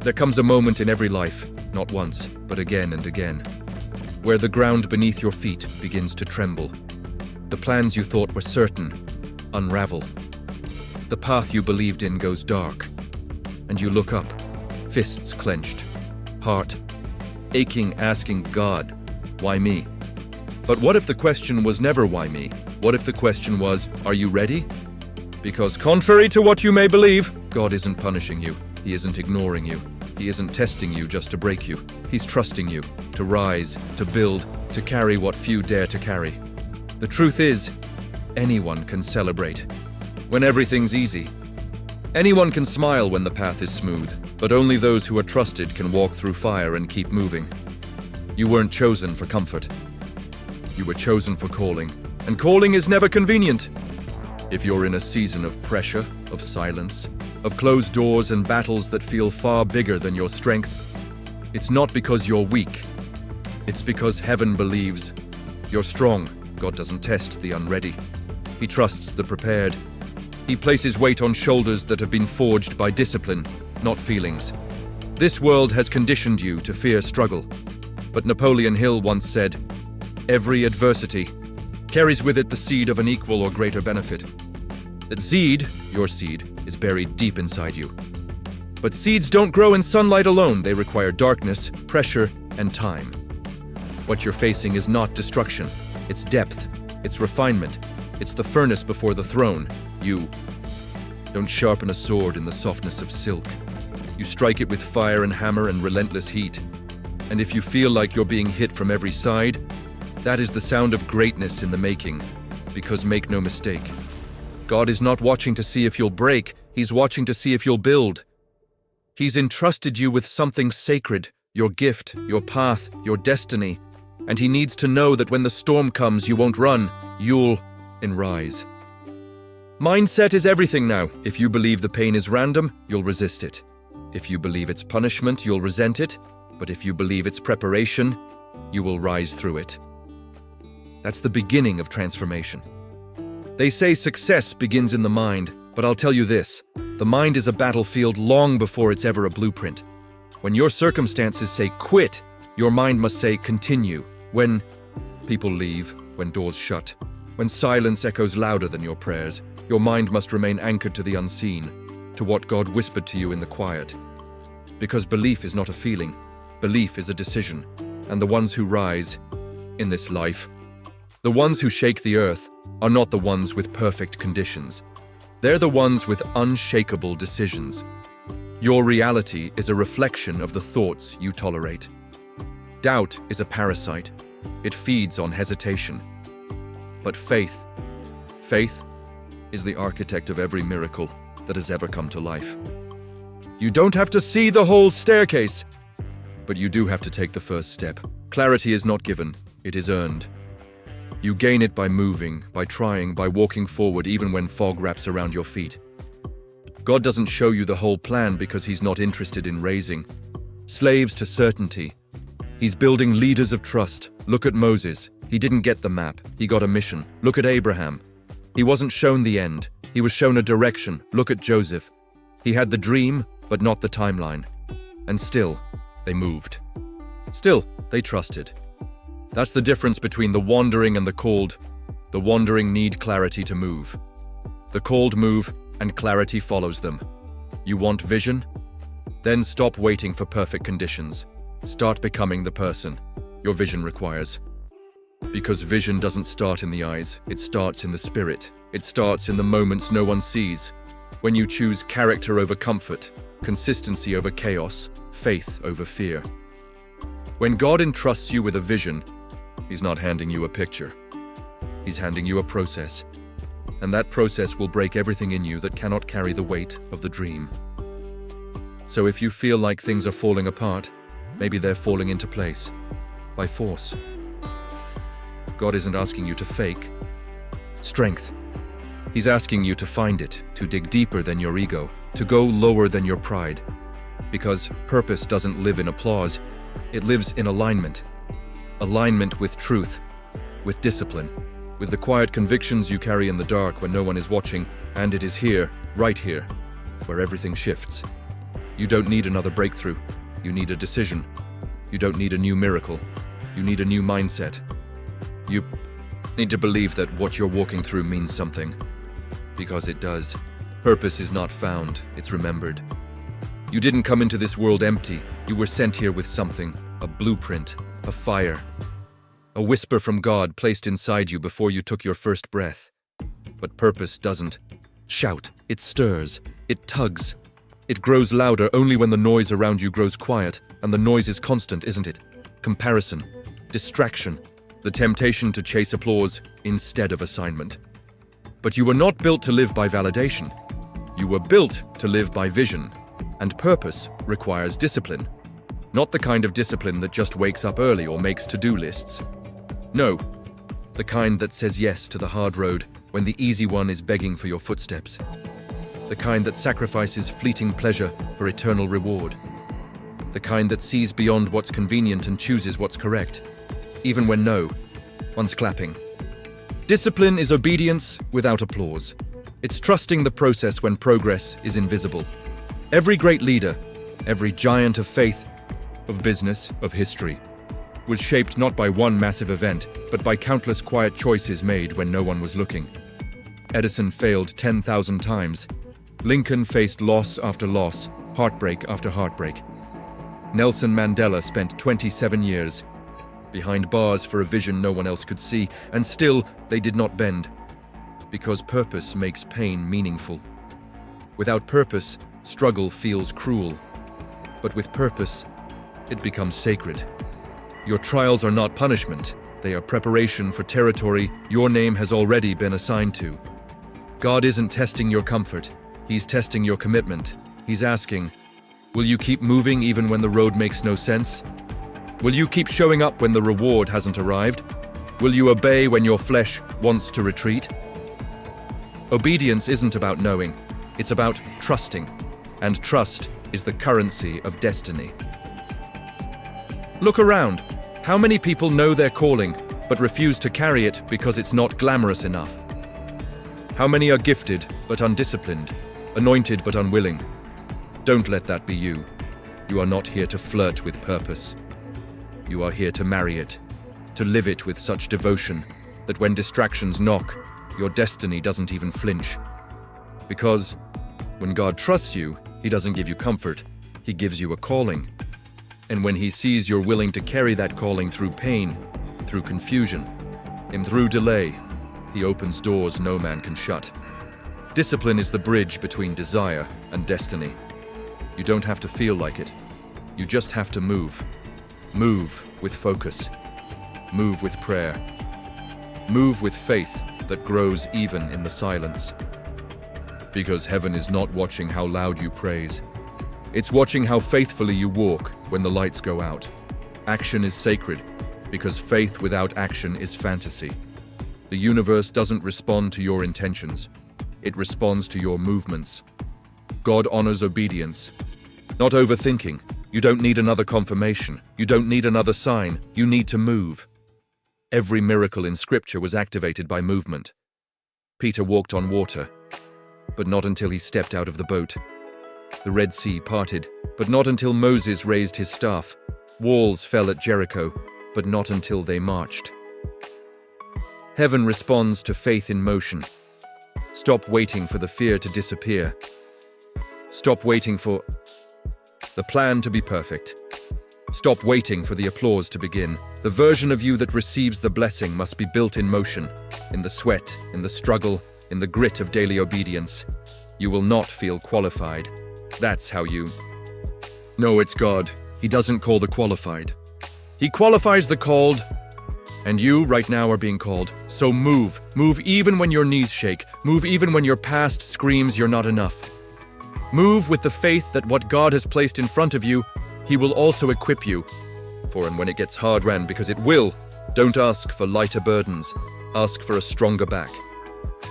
There comes a moment in every life, not once, but again and again, where the ground beneath your feet begins to tremble. The plans you thought were certain unravel. The path you believed in goes dark, and you look up, fists clenched, heart aching, asking God, why me? But what if the question was never why me? What if the question was, are you ready? Because contrary to what you may believe, God isn't punishing you. He isn't ignoring you. He isn't testing you just to break you. He's trusting you to rise, to build, to carry what few dare to carry. The truth is, anyone can celebrate when everything's easy. Anyone can smile when the path is smooth, but only those who are trusted can walk through fire and keep moving. You weren't chosen for comfort. You were chosen for calling, and calling is never convenient. If you're in a season of pressure, of silence, of closed doors and battles that feel far bigger than your strength, it's not because you're weak. It's because heaven believes you're strong. God doesn't test the unready. He trusts the prepared. He places weight on shoulders that have been forged by discipline, not feelings. This world has conditioned you to fear struggle. But Napoleon Hill once said, every adversity carries with it the seed of an equal or greater benefit. That seed, your seed, is buried deep inside you. But seeds don't grow in sunlight alone. They require darkness, pressure, and time. What you're facing is not destruction. It's depth. It's refinement. It's the furnace before the throne. You don't sharpen a sword in the softness of silk. You strike it with fire and hammer and relentless heat. And if you feel like you're being hit from every side, that is the sound of greatness in the making. Because make no mistake, God is not watching to see if you'll break. He's watching to see if you'll build. He's entrusted you with something sacred, your gift, your path, your destiny. And he needs to know that when the storm comes, you won't run, you'll rise. Mindset is everything now. If you believe the pain is random, you'll resist it. If you believe it's punishment, you'll resent it. But if you believe it's preparation, you will rise through it. That's the beginning of transformation. They say success begins in the mind, but I'll tell you this, the mind is a battlefield long before it's ever a blueprint. When your circumstances say quit, your mind must say continue. When people leave, when doors shut, when silence echoes louder than your prayers, your mind must remain anchored to the unseen, to what God whispered to you in the quiet. Because belief is not a feeling, belief is a decision. And the ones who rise in this life, the ones who shake the earth, are not the ones with perfect conditions. They're the ones with unshakable decisions. Your reality is a reflection of the thoughts you tolerate. Doubt is a parasite. It feeds on hesitation. But faith is the architect of every miracle that has ever come to life. You don't have to see the whole staircase, but you do have to take the first step. Clarity is not given, it is earned. You gain it by moving, by trying, by walking forward even when fog wraps around your feet. God doesn't show you the whole plan because he's not interested in raising slaves to certainty. He's building leaders of trust. Look at Moses. He didn't get the map, he got a mission. Look at Abraham. He wasn't shown the end, he was shown a direction. Look at Joseph. He had the dream, but not the timeline. And still, they moved. Still, they trusted. That's the difference between the wandering and the called. The wandering need clarity to move. The called move, and clarity follows them. You want vision? Then stop waiting for perfect conditions. Start becoming the person your vision requires. Because vision doesn't start in the eyes, it starts in the spirit. It starts in the moments no one sees. When you choose character over comfort, consistency over chaos, faith over fear. When God entrusts you with a vision, he's not handing you a picture. He's handing you a process. And that process will break everything in you that cannot carry the weight of the dream. So if you feel like things are falling apart, maybe they're falling into place by force. God isn't asking you to fake strength. He's asking you to find it, to dig deeper than your ego, to go lower than your pride. Because purpose doesn't live in applause, it lives in alignment. Alignment with truth, with discipline, with the quiet convictions you carry in the dark when no one is watching, and it is here, right here, where everything shifts. You don't need another breakthrough. You need a decision. You don't need a new miracle. You need a new mindset. You need to believe that what you're walking through means something. Because it does. Purpose is not found, it's remembered. You didn't come into this world empty. You were sent here with something, a blueprint, a fire, a whisper from God placed inside you before you took your first breath. But purpose doesn't shout. It stirs. It tugs. It grows louder only when the noise around you grows quiet, and the noise is constant, isn't it? Comparison, distraction, the temptation to chase applause instead of assignment. But you were not built to live by validation. You were built to live by vision, and purpose requires discipline. Not the kind of discipline that just wakes up early or makes to-do lists. No, the kind that says yes to the hard road when the easy one is begging for your footsteps. The kind that sacrifices fleeting pleasure for eternal reward. The kind that sees beyond what's convenient and chooses what's correct, even when no one's clapping. Discipline is obedience without applause. It's trusting the process when progress is invisible. Every great leader, every giant of faith, of business, of history, was shaped not by one massive event, but by countless quiet choices made when no one was looking. Edison failed 10,000 times. Lincoln faced loss after loss, heartbreak after heartbreak. Nelson Mandela spent 27 years behind bars for a vision no one else could see, and still they did not bend. Because purpose makes pain meaningful. Without purpose, struggle feels cruel. But with purpose, it becomes sacred. Your trials are not punishment. They are preparation for territory your name has already been assigned to. God isn't testing your comfort. He's testing your commitment. He's asking, will you keep moving even when the road makes no sense? Will you keep showing up when the reward hasn't arrived? Will you obey when your flesh wants to retreat? Obedience isn't about knowing. It's about trusting. And trust is the currency of destiny. Look around. How many people know their calling, but refuse to carry it because it's not glamorous enough? How many are gifted, but undisciplined, anointed, but unwilling? Don't let that be you. You are not here to flirt with purpose. You are here to marry it, to live it with such devotion that when distractions knock, your destiny doesn't even flinch. Because when God trusts you, He doesn't give you comfort, He gives you a calling. And when He sees you're willing to carry that calling through pain, through confusion, and through delay, He opens doors no man can shut. Discipline is the bridge between desire and destiny. You don't have to feel like it. You just have to move. Move with focus. Move with prayer. Move with faith that grows even in the silence. Because heaven is not watching how loud you praise. It's watching how faithfully you walk when the lights go out. Action is sacred, because faith without action is fantasy. The universe doesn't respond to your intentions. It responds to your movements. God honors obedience, not overthinking. You don't need another confirmation. You don't need another sign. You need to move. Every miracle in Scripture was activated by movement. Peter walked on water, but not until he stepped out of the boat. The Red Sea parted, but not until Moses raised his staff. Walls fell at Jericho, but not until they marched. Heaven responds to faith in motion. Stop waiting for the fear to disappear. Stop waiting for the plan to be perfect. Stop waiting for the applause to begin. The version of you that receives the blessing must be built in motion, in the sweat, in the struggle, in the grit of daily obedience. You will not feel qualified. That's how you... No, it's God. He doesn't call the qualified. He qualifies the called. And you, right now, are being called. So move. Move even when your knees shake. Move even when your past screams you're not enough. Move with the faith that what God has placed in front of you, He will also equip you. For and when it gets hard, because it will, don't ask for lighter burdens. Ask for a stronger back.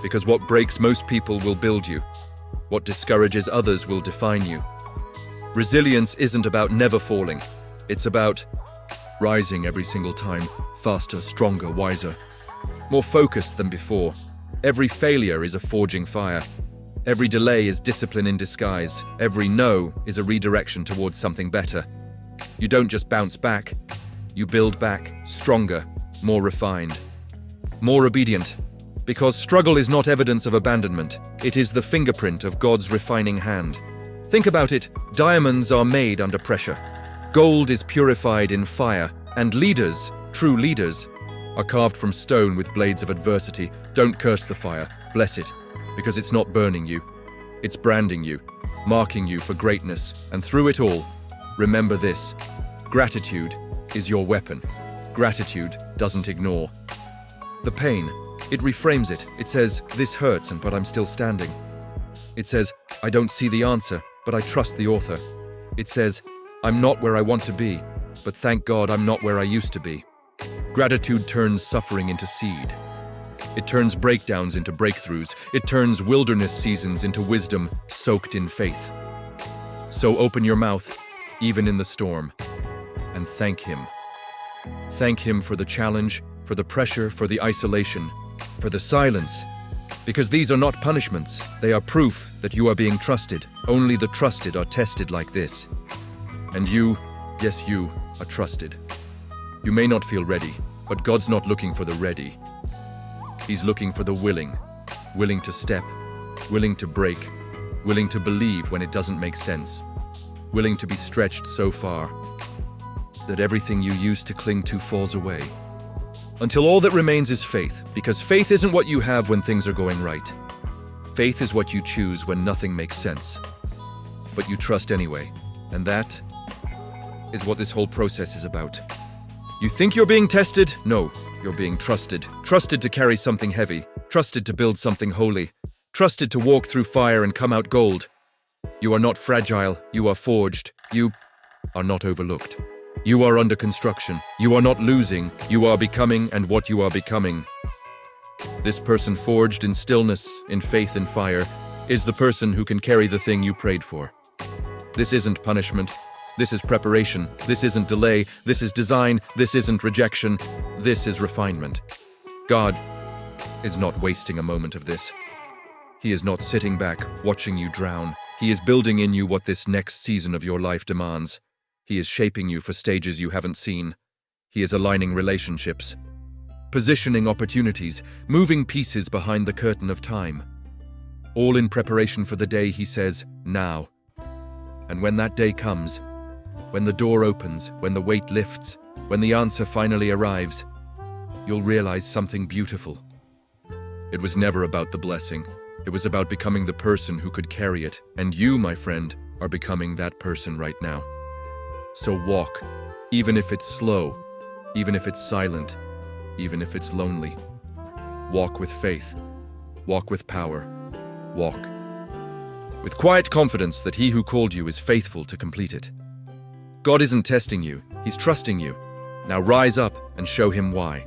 Because what breaks most people will build you. What discourages others will define you. Resilience isn't about never falling. It's about rising every single time, faster, stronger, wiser. More focused than before. Every failure is a forging fire. Every delay is discipline in disguise. Every no is a redirection towards something better. You don't just bounce back. You build back, stronger, more refined, more obedient. Because struggle is not evidence of abandonment. It is the fingerprint of God's refining hand. Think about it. Diamonds are made under pressure. Gold is purified in fire. And leaders, true leaders, are carved from stone with blades of adversity. Don't curse the fire. Bless it. Because it's not burning you. It's branding you, marking you for greatness. And through it all, remember this. Gratitude is your weapon. Gratitude doesn't ignore the pain. It reframes it. It says, this hurts, but I'm still standing. It says, I don't see the answer, but I trust the author. It says, I'm not where I want to be, but thank God I'm not where I used to be. Gratitude turns suffering into seed. It turns breakdowns into breakthroughs. It turns wilderness seasons into wisdom soaked in faith. So open your mouth, even in the storm, and thank Him. Thank Him for the challenge, for the pressure, for the isolation, for the silence. Because these are not punishments. They are proof that you are being trusted. Only the trusted are tested like this. And you, yes, you, are trusted. You may not feel ready, but God's not looking for the ready. He's looking for the willing. Willing to step, willing to break, willing to believe when it doesn't make sense, willing to be stretched so far that everything you used to cling to falls away. Until all that remains is faith, because faith isn't what you have when things are going right. Faith is what you choose when nothing makes sense. But you trust anyway, and that is what this whole process is about. You think you're being tested? No, you're being trusted. Trusted to carry something heavy, trusted to build something holy, trusted to walk through fire and come out gold. You are not fragile, you are forged, you are not overlooked. You are under construction. You are not losing. You are becoming, and what you are becoming. This person forged in stillness, in faith and fire, is the person who can carry the thing you prayed for. This isn't punishment. This is preparation. This isn't delay. This is design. This isn't rejection. This is refinement. God is not wasting a moment of this. He is not sitting back, watching you drown. He is building in you what this next season of your life demands. He is shaping you for stages you haven't seen. He is aligning relationships, positioning opportunities, moving pieces behind the curtain of time. All in preparation for the day He says, now. And when that day comes, when the door opens, when the weight lifts, when the answer finally arrives, you'll realize something beautiful. It was never about the blessing. It was about becoming the person who could carry it. And you, my friend, are becoming that person right now. So walk, even if it's slow, even if it's silent, even if it's lonely. Walk with faith. Walk with power. Walk with quiet confidence that He who called you is faithful to complete it. God isn't testing you, He's trusting you. Now rise up and show Him why.